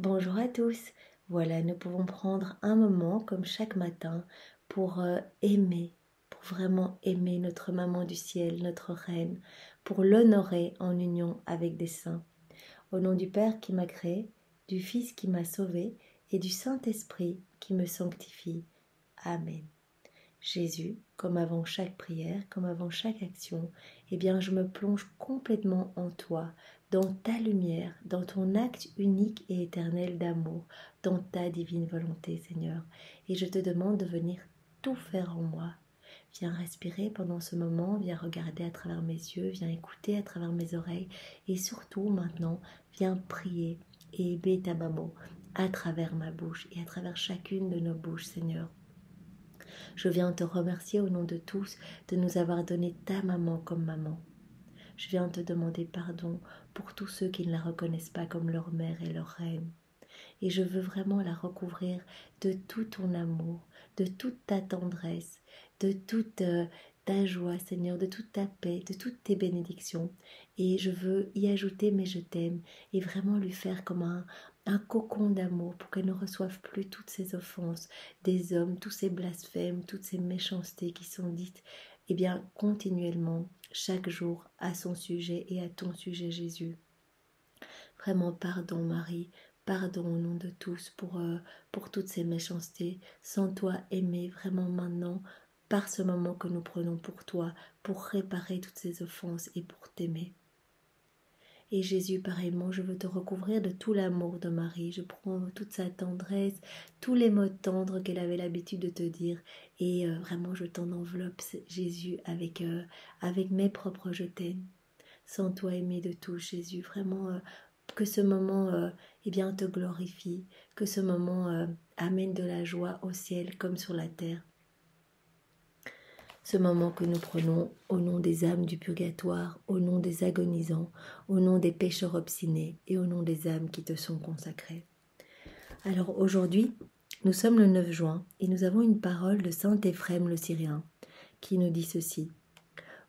Bonjour à tous. Voilà, nous pouvons prendre un moment comme chaque matin pour aimer, pour vraiment aimer notre maman du ciel, notre reine, pour l'honorer en union avec des saints. Au nom du Père qui m'a créé, du Fils qui m'a sauvé et du Saint-Esprit qui me sanctifie. Amen. Jésus, comme avant chaque prière, comme avant chaque action, eh bien je me plonge complètement en toi, dans ta lumière, dans ton acte unique et éternel d'amour, dans ta divine volonté, Seigneur. Et je te demande de venir tout faire en moi. Viens respirer pendant ce moment, viens regarder à travers mes yeux, viens écouter à travers mes oreilles et surtout maintenant, viens prier et aimer ta maman à travers ma bouche et à travers chacune de nos bouches, Seigneur. Je viens te remercier au nom de tous de nous avoir donné ta maman comme maman. Je viens te demander pardon pour tous ceux qui ne la reconnaissent pas comme leur mère et leur reine. Et je veux vraiment la recouvrir de tout ton amour, de toute ta tendresse, de toute ta joie, Seigneur, de toute ta paix, de toutes tes bénédictions. Et je veux y ajouter mes je t'aime et vraiment lui faire comme un cocon d'amour pour qu'elle ne reçoive plus toutes ces offenses des hommes, tous ces blasphèmes, toutes ces méchancetés qui sont dites, eh bien, continuellement, chaque jour, à son sujet et à ton sujet, Jésus. Vraiment, pardon, Marie. Pardon au nom de tous pour toutes ces méchancetés. Sans toi aimer vraiment maintenant, par ce moment que nous prenons pour toi, pour réparer toutes ces offenses et pour t'aimer. Et Jésus, pareillement, je veux te recouvrir de tout l'amour de Marie. Je prends toute sa tendresse, tous les mots tendres qu'elle avait l'habitude de te dire. Et vraiment, je t'en enveloppe, Jésus, avec mes propres je t'aime. Sans toi aimé de tout, Jésus. Vraiment, que ce moment eh bien, te glorifie, que ce moment amène de la joie au ciel comme sur la terre. Ce moment que nous prenons au nom des âmes du purgatoire, au nom des agonisants, au nom des pécheurs obstinés et au nom des âmes qui te sont consacrées. Alors aujourd'hui, nous sommes le 9 juin et nous avons une parole de saint Éphrem le Syrien qui nous dit ceci.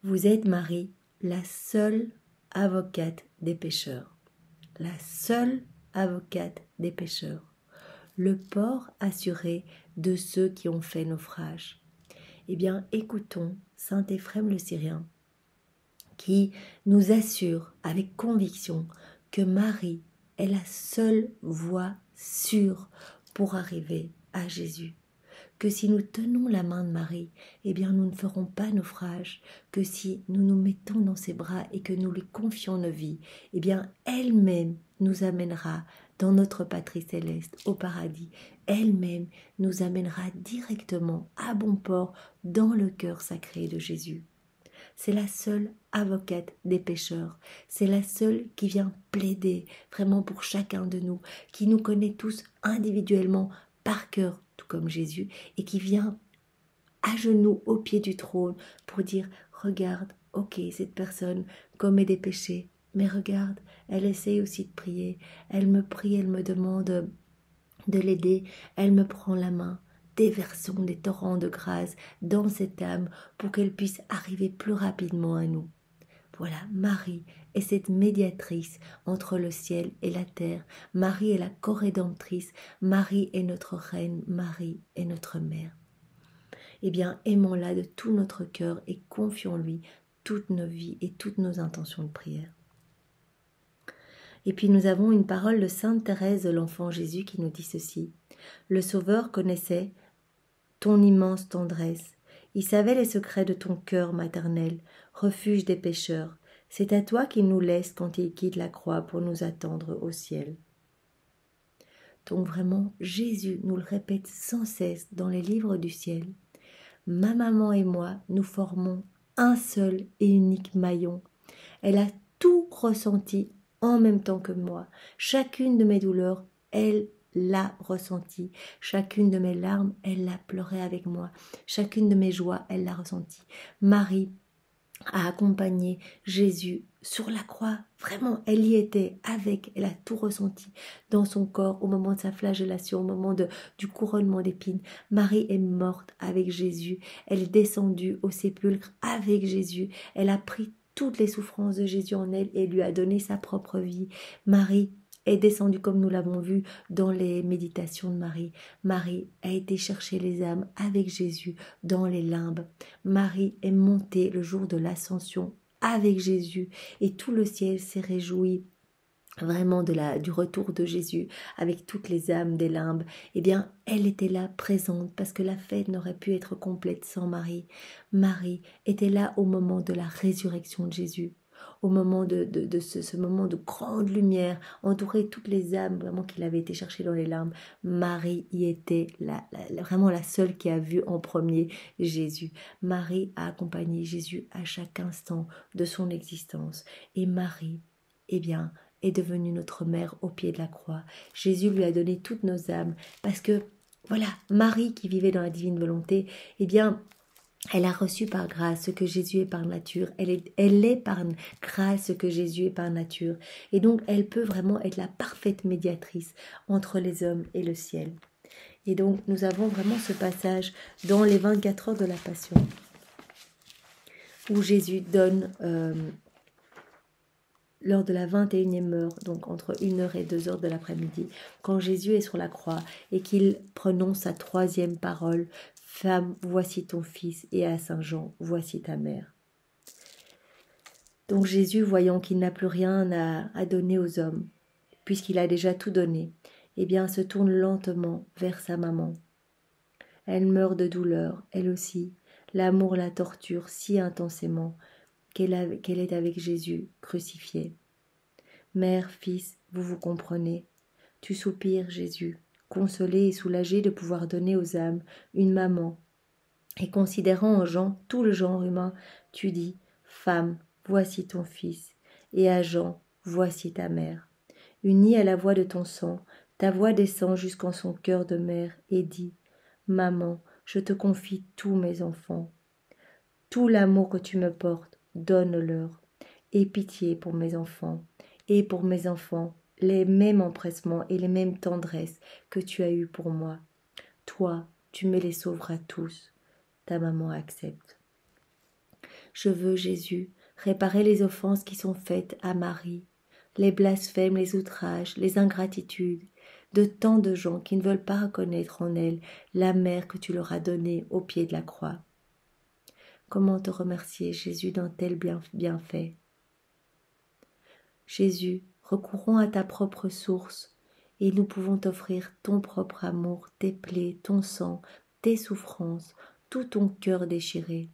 Vous êtes, Marie, la seule avocate des pécheurs. La seule avocate des pécheurs. Le port assuré de ceux qui ont fait naufrage. Eh bien, écoutons saint Éphrem le Syrien, qui nous assure avec conviction que Marie est la seule voie sûre pour arriver à Jésus. Que si nous tenons la main de Marie, eh bien nous ne ferons pas naufrage, que si nous nous mettons dans ses bras et que nous lui confions nos vies, eh bien elle-même nous amènera dans notre patrie céleste, au paradis. Elle-même nous amènera directement à bon port dans le cœur sacré de Jésus. C'est la seule avocate des pécheurs, c'est la seule qui vient plaider vraiment pour chacun de nous, qui nous connaît tous individuellement par cœur, tout comme Jésus, et qui vient à genoux au pied du trône pour dire « Regarde, ok, cette personne commet des péchés, mais regarde, elle essaie aussi de prier, elle me prie, elle me demande de l'aider, elle me prend la main. » Déversons des torrents de grâce dans cette âme pour qu'elle puisse arriver plus rapidement à nous. Voilà, Marie est cette médiatrice entre le ciel et la terre. Marie est la corédemptrice. Marie est notre reine. Marie est notre mère. Eh bien, aimons-la de tout notre cœur et confions-lui toutes nos vies et toutes nos intentions de prière. Et puis nous avons une parole de sainte Thérèse de l'Enfant Jésus qui nous dit ceci. Le Sauveur connaissait ton immense tendresse. Il savait les secrets de ton cœur maternel, refuge des pécheurs. C'est à toi qu'il nous laisse quand il quitte la croix pour nous attendre au ciel. Donc vraiment, Jésus nous le répète sans cesse dans les livres du ciel. Ma maman et moi, nous formons un seul et unique maillon. Elle a tout ressenti en même temps que moi. Chacune de mes douleurs, elle l'a ressenti. Chacune de mes larmes, elle l'a pleuré avec moi. Chacune de mes joies, elle l'a ressenti. Marie a accompagné Jésus sur la croix. Vraiment, elle y était avec. Elle a tout ressenti dans son corps au moment de sa flagellation, au moment du couronnement d'épines. Marie est morte avec Jésus. Elle est descendue au sépulcre avec Jésus. Elle a pris toutes les souffrances de Jésus en elle et lui a donné sa propre vie. Marie est descendu comme nous l'avons vu dans les méditations de Marie. Marie a été chercher les âmes avec Jésus dans les limbes. Marie est montée le jour de l'ascension avec Jésus et tout le ciel s'est réjoui vraiment du retour de Jésus avec toutes les âmes des limbes. Eh bien, elle était là présente parce que la fête n'aurait pu être complète sans Marie. Marie était là au moment de la résurrection de Jésus, au moment de ce moment de grande lumière, entourée de toutes les âmes vraiment qu'il avait été chercher dans les limbes. Marie y était vraiment la seule qui a vu en premier Jésus. Marie a accompagné Jésus à chaque instant de son existence. Et Marie, eh bien, est devenue notre mère au pied de la croix. Jésus lui a donné toutes nos âmes parce que, voilà, Marie qui vivait dans la divine volonté, eh bien, elle a reçu par grâce ce que Jésus est par nature. Elle est par grâce ce que Jésus est par nature. Et donc, elle peut vraiment être la parfaite médiatrice entre les hommes et le ciel. Et donc, nous avons vraiment ce passage dans les 24 heures de la Passion où Jésus donne... lors de la 21e heure, donc entre 1h et 2h de l'après-midi, quand Jésus est sur la croix et qu'il prononce sa 3e parole, « Femme, voici ton fils » et à Saint Jean, « Voici ta mère ». Donc Jésus, voyant qu'il n'a plus rien à donner aux hommes, puisqu'il a déjà tout donné, eh bien se tourne lentement vers sa maman. Elle meurt de douleur, elle aussi. L'amour la torture si intensément qu'elle est avec Jésus crucifié. Mère, fils, vous vous comprenez. Tu soupires, Jésus, consolé et soulagé de pouvoir donner aux âmes une maman. Et considérant en Jean tout le genre humain, tu dis, femme, voici ton fils, et à Jean, voici ta mère. Unie à la voix de ton sang, ta voix descend jusqu'en son cœur de mère et dit, maman, je te confie tous mes enfants. Tout l'amour que tu me portes, donne-leur. Aie pitié pour mes enfants, et pour mes enfants, les mêmes empressements et les mêmes tendresses que tu as eues pour moi. Toi, tu me les sauveras tous. Ta maman accepte. Je veux, Jésus, réparer les offenses qui sont faites à Marie, les blasphèmes, les outrages, les ingratitudes, de tant de gens qui ne veulent pas reconnaître en elle la mère que tu leur as donnée au pied de la croix. Comment te remercier, Jésus, d'un tel bienfait? Jésus, recourons à ta propre source, et nous pouvons t'offrir ton propre amour, tes plaies, ton sang, tes souffrances, tout ton cœur déchiré.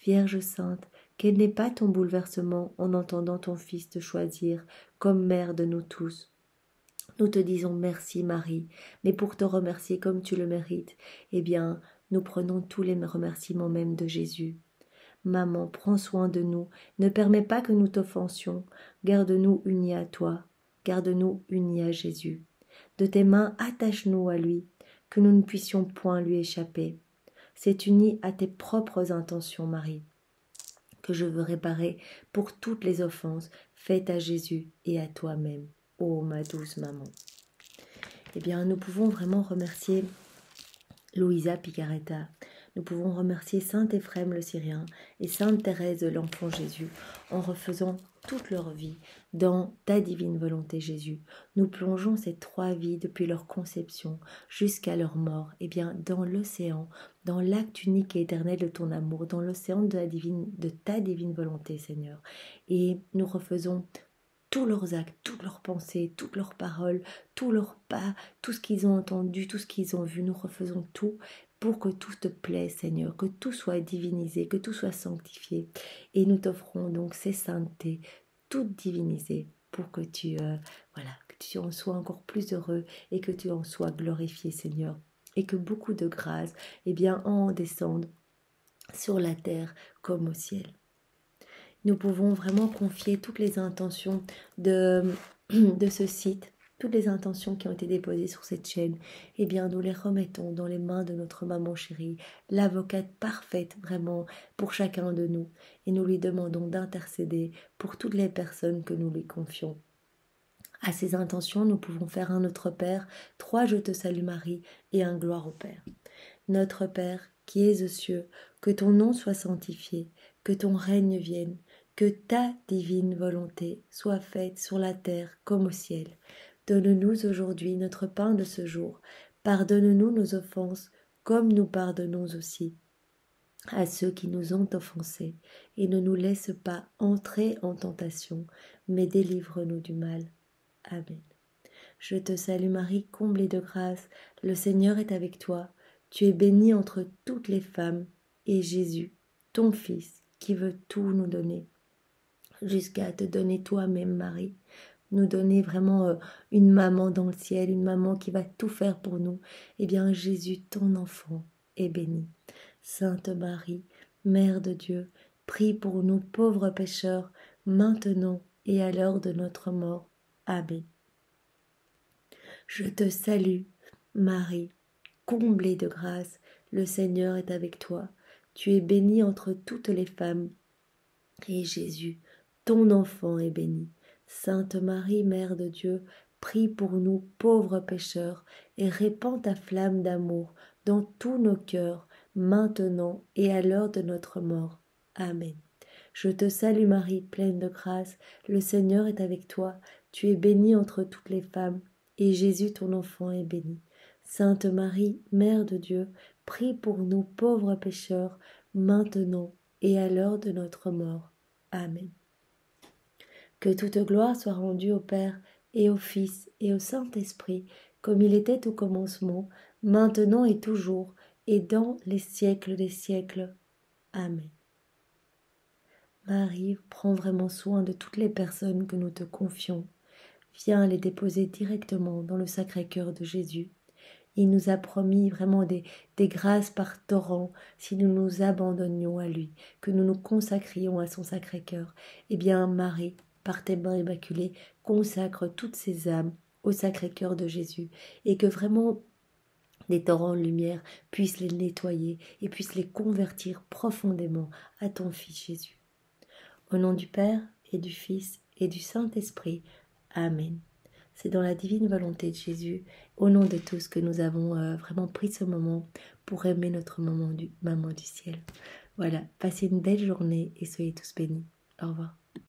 Vierge sainte, quel n'est pas ton bouleversement en entendant ton Fils te choisir comme mère de nous tous. Nous te disons merci Marie, mais pour te remercier comme tu le mérites, eh bien, nous prenons tous les remerciements même de Jésus. Maman, prends soin de nous, ne permets pas que nous t'offensions, garde-nous unis à toi, garde-nous unis à Jésus. De tes mains, attache-nous à lui, que nous ne puissions point lui échapper. C'est uni à tes propres intentions, Marie, que je veux réparer pour toutes les offenses faites à Jésus et à toi-même, ô ma douce maman. Eh bien, nous pouvons vraiment remercier Louisa Picaretta. Nous pouvons remercier Saint Éphrem le Syrien et Sainte Thérèse de l'Enfant Jésus en refaisant toute leur vie dans ta divine volonté Jésus. Nous plongeons ces 3 vies depuis leur conception jusqu'à leur mort, et bien dans l'océan, dans l'acte unique et éternel de ton amour, dans l'océan de ta divine volonté Seigneur. Et nous refaisons tous leurs actes, toutes leurs pensées, toutes leurs paroles, tous leurs pas, tout ce qu'ils ont entendu, tout ce qu'ils ont vu, nous refaisons tout pour que tout te plaise, Seigneur, que tout soit divinisé, que tout soit sanctifié. Et nous t'offrons donc ces saintetés, toutes divinisées, pour que que tu en sois encore plus heureux et que tu en sois glorifié, Seigneur. Et que beaucoup de grâce, en descendent sur la terre comme au ciel. Nous pouvons vraiment confier toutes les intentions de ce site, toutes les intentions qui ont été déposées sur cette chaîne, nous les remettons dans les mains de notre maman chérie, l'avocate parfaite vraiment pour chacun de nous, et nous lui demandons d'intercéder pour toutes les personnes que nous lui confions. À ces intentions, nous pouvons faire un Notre Père, 3 Je te salue Marie et un Gloire au Père. Notre Père, qui es aux cieux, que ton nom soit sanctifié, que ton règne vienne, que ta divine volonté soit faite sur la terre comme au ciel. Donne-nous aujourd'hui notre pain de ce jour. Pardonne-nous nos offenses, comme nous pardonnons aussi à ceux qui nous ont offensés. Et ne nous laisse pas entrer en tentation, mais délivre-nous du mal. Amen. Je te salue Marie, comblée de grâce, le Seigneur est avec toi. Tu es bénie entre toutes les femmes, et Jésus, ton Fils, qui veut tout nous donner, jusqu'à te donner toi-même, Marie, nous donner vraiment une maman dans le ciel, une maman qui va tout faire pour nous. Eh bien, Jésus, ton enfant, est béni. Sainte Marie, Mère de Dieu, prie pour nous pauvres pécheurs, maintenant et à l'heure de notre mort. Amen. Je te salue, Marie, comblée de grâce, le Seigneur est avec toi. Tu es bénie entre toutes les femmes, et Jésus, ton enfant, est béni. Sainte Marie, Mère de Dieu, prie pour nous pauvres pécheurs, et répands ta flamme d'amour dans tous nos cœurs, maintenant et à l'heure de notre mort. Amen. Je te salue Marie, pleine de grâce, le Seigneur est avec toi. Tu es bénie entre toutes les femmes, et Jésus ton enfant est béni. Sainte Marie, Mère de Dieu, prie pour nous pauvres pécheurs, maintenant et à l'heure de notre mort. Amen. Que toute gloire soit rendue au Père et au Fils et au Saint-Esprit, comme il était au commencement, maintenant et toujours, et dans les siècles des siècles. Amen. Marie, prends vraiment soin de toutes les personnes que nous te confions. Viens les déposer directement dans le Sacré-Cœur de Jésus. Il nous a promis vraiment des grâces par torrent si nous nous abandonnions à lui, que nous nous consacrions à son Sacré-Cœur. Eh bien, Marie, par tes mains immaculées, consacre toutes ces âmes au Sacré-Cœur de Jésus, et que vraiment des torrents de lumière puissent les nettoyer et puissent les convertir profondément à ton Fils Jésus. Au nom du Père et du Fils et du Saint-Esprit. Amen. C'est dans la divine volonté de Jésus, au nom de tous, que nous avons vraiment pris ce moment pour aimer notre maman du ciel. Voilà, passez une belle journée et soyez tous bénis. Au revoir.